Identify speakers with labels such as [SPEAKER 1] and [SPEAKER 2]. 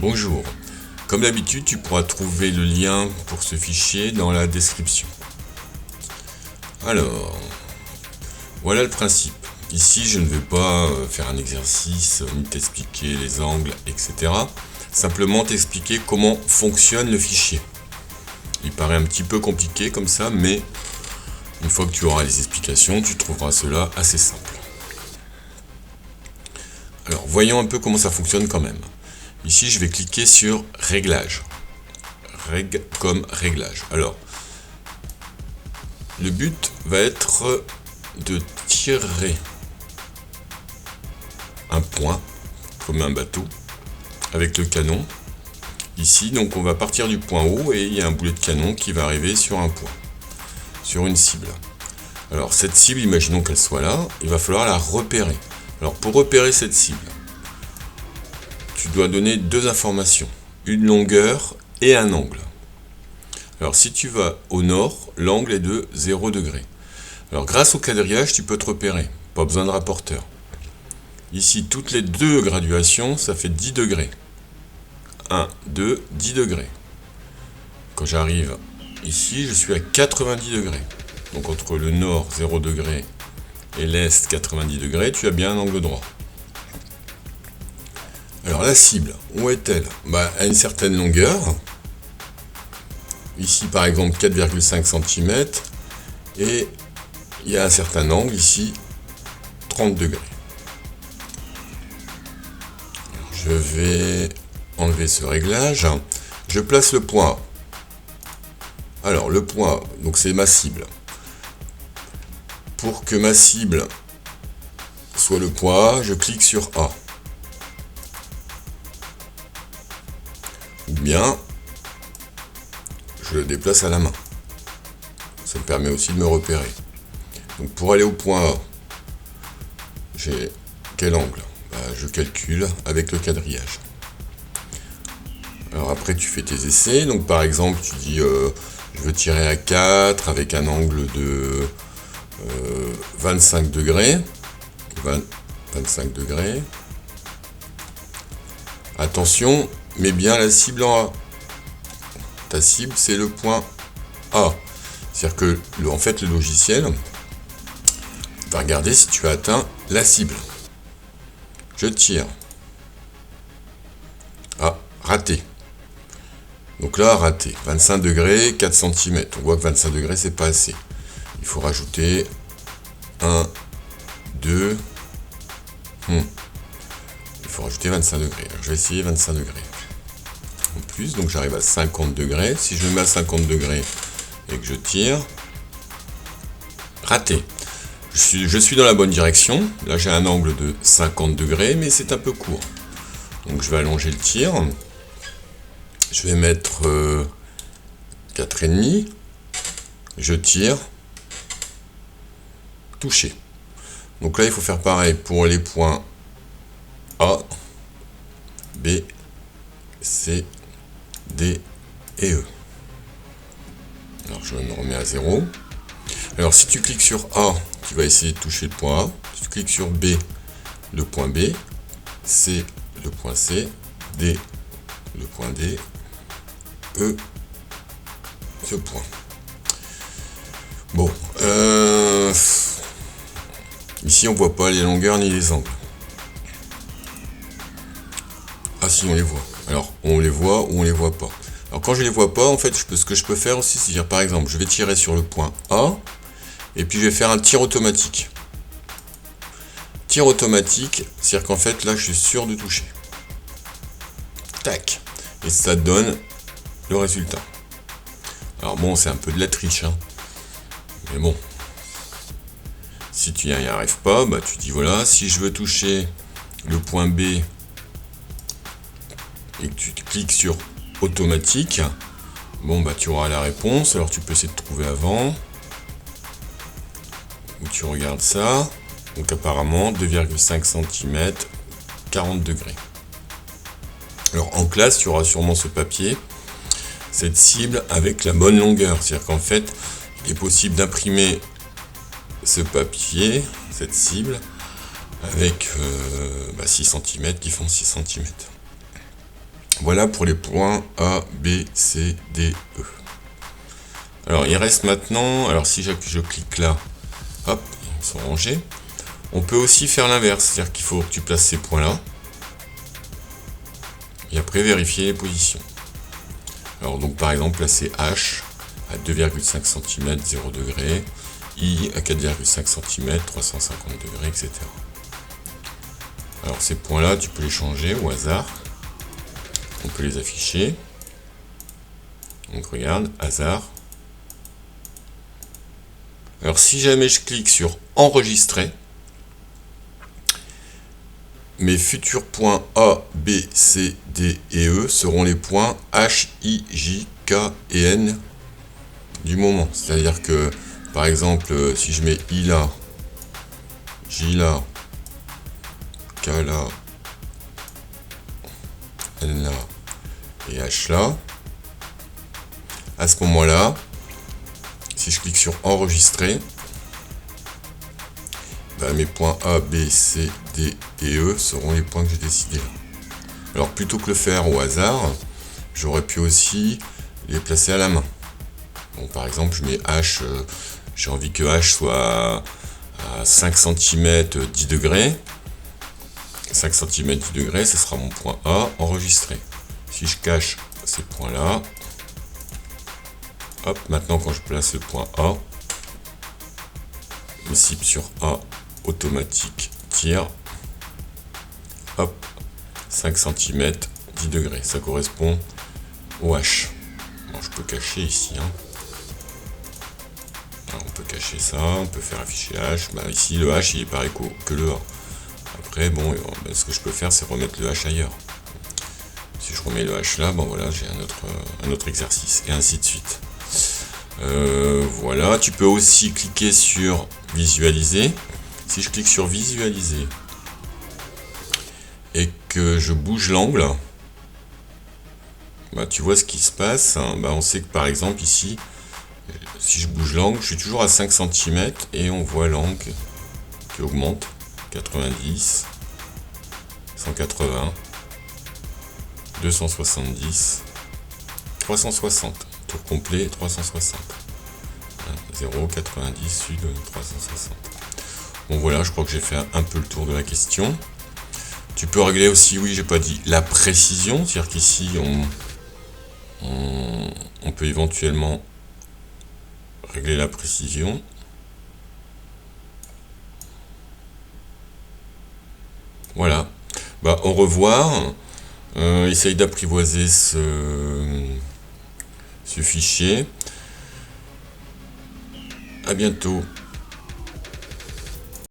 [SPEAKER 1] Bonjour. Comme d'habitude, tu pourras trouver le lien pour ce fichier dans la description. Alors, voilà le principe. Ici, je ne vais pas faire un exercice, ni t'expliquer les angles, etc. Simplement t'expliquer comment fonctionne le fichier. Il paraît un petit peu compliqué comme ça, mais une fois que tu auras les explications, tu trouveras cela assez simple. Alors, voyons un peu comment ça fonctionne quand même. Ici, je vais cliquer sur Réglages. Reg comme réglage. Alors, le but va être de tirer un point, comme un bateau, avec le canon. Ici, donc on va partir du point haut et il y a un boulet de canon qui va arriver sur un point, sur une cible. Alors, cette cible, imaginons qu'elle soit là, il va falloir la repérer. Alors, pour repérer cette cible, tu dois donner deux informations, une longueur et un angle. Alors si tu vas au nord, l'angle est de 0 degré. Alors grâce au quadrillage, tu peux te repérer, pas besoin de rapporteur. Ici, toutes les deux graduations, ça fait 10 degrés. 1, 2, 10 degrés. Quand j'arrive ici, je suis à 90 degrés. Donc entre le nord, 0 degré, et l'est, 90 degrés, tu as bien un angle droit. Alors la cible, où est-elle? À une certaine longueur. Ici par exemple 4,5 cm. Et il y a un certain angle ici, 30 degrés. Je vais enlever ce réglage. Je place le point A. Alors le point A, donc c'est ma cible. Pour que ma cible soit le point A, je clique sur A. Ou bien je le déplace à la main. Ça me permet aussi de me repérer. Donc pour aller au point A, j'ai quel angle? Je calcule avec le quadrillage. Alors après tu fais tes essais. Donc par exemple tu dis je veux tirer à 4 avec un angle de 25 degrés. 25 degrés. Attention, mets bien la cible en A. Ta cible, c'est le point A. C'est-à-dire que, en fait, le logiciel va regarder si tu as atteint la cible. Je tire. Ah, raté. Donc là, raté. 25 degrés, 4 cm. On voit que 25 degrés, c'est pas assez. Il faut rajouter 1, 2. Il faut rajouter 25 degrés. Alors, je vais essayer 25 degrés. En plus, donc j'arrive à 50 degrés. Si je me mets à 50 degrés et que je tire, raté. Je suis dans la bonne direction. Là, j'ai un angle de 50 degrés, mais c'est un peu court. Donc, je vais allonger le tir. Je vais mettre 4,5. Je tire. Touché. Donc là, il faut faire pareil pour les points A, B, C, D et E. Alors je me remets à 0. Alors si tu cliques sur A, tu vas essayer de toucher le point A. Si tu cliques sur B, le point B. C, le point C. D, le point D. E, ce point. Bon. Ici on voit pas les longueurs ni les angles. Ah si, on les voit. Alors, on les voit ou on les voit pas. Alors, quand je les vois pas, en fait, ce que je peux faire aussi, c'est dire, par exemple, je vais tirer sur le point A, et puis je vais faire un tir automatique. Tir automatique, c'est-à-dire qu'en fait, là, je suis sûr de toucher. Tac. Et ça donne le résultat. Alors bon, c'est un peu de la triche, hein. Mais bon. Si tu n'y arrives pas, tu dis, voilà, si je veux toucher le point B, et que tu cliques sur automatique, tu auras la réponse. Alors tu peux essayer de trouver avant, ou tu regardes ça. Donc apparemment 2,5 cm, 40 degrés. Alors en classe, tu auras sûrement ce papier, cette cible avec la bonne longueur. C'est-à-dire qu'en fait, il est possible d'imprimer ce papier, cette cible, avec 6 cm qui font 6 cm. Voilà pour les points A, B, C, D, E. Alors il reste maintenant, alors si je clique là, hop, ils sont rangés. On peut aussi faire l'inverse, c'est-à-dire qu'il faut que tu places ces points là. Et après vérifier les positions. Alors donc par exemple placer H à 2,5 cm 0 degré, I à 4,5 cm 350 degrés, etc. Alors ces points là tu peux les changer au hasard. On peut les afficher. Donc regarde, hasard. Alors si jamais je clique sur enregistrer, mes futurs points A, B, C, D et E seront les points H, I, J, K et N du moment. C'est-à-dire que, par exemple, si je mets I là, J là, K là, N là et H là, à ce moment-là, si je clique sur enregistrer, mes points A, B, C, D et E seront les points que j'ai décidés. Alors plutôt que le faire au hasard, j'aurais pu aussi les placer à la main. Bon, par exemple, je mets H, j'ai envie que H soit à 5 cm 10 degrés. 5 cm 10 degrés, ce sera mon point A enregistré. Si je cache ces points-là, hop, maintenant quand je place le point A, le cible sur A automatique tire, hop, 5 cm 10 degrés, ça correspond au H. Bon, je peux cacher ici, hein. Alors, on peut cacher ça, on peut faire afficher H. Bah, ici le H il est pareil que le A. Après bon, ce que je peux faire c'est remettre le H ailleurs. Si je remets le H là, bon voilà, j'ai un autre exercice et ainsi de suite. Voilà, tu peux aussi cliquer sur visualiser. Si je clique sur visualiser et que je bouge l'angle, bah, tu vois ce qui se passe, hein. Bah, on sait que par exemple ici, si je bouge l'angle, je suis toujours à 5 cm et on voit l'angle qui augmente, 90, 180, 270, 360, tour complet 360, 0, 90, sud 360. Bon voilà, je crois que j'ai fait un peu le tour de la question. Tu peux régler aussi, oui j'ai pas dit, la précision, c'est-à-dire qu'ici on peut éventuellement régler la précision. Voilà, bah au revoir. Essaye d'apprivoiser ce fichier. À bientôt.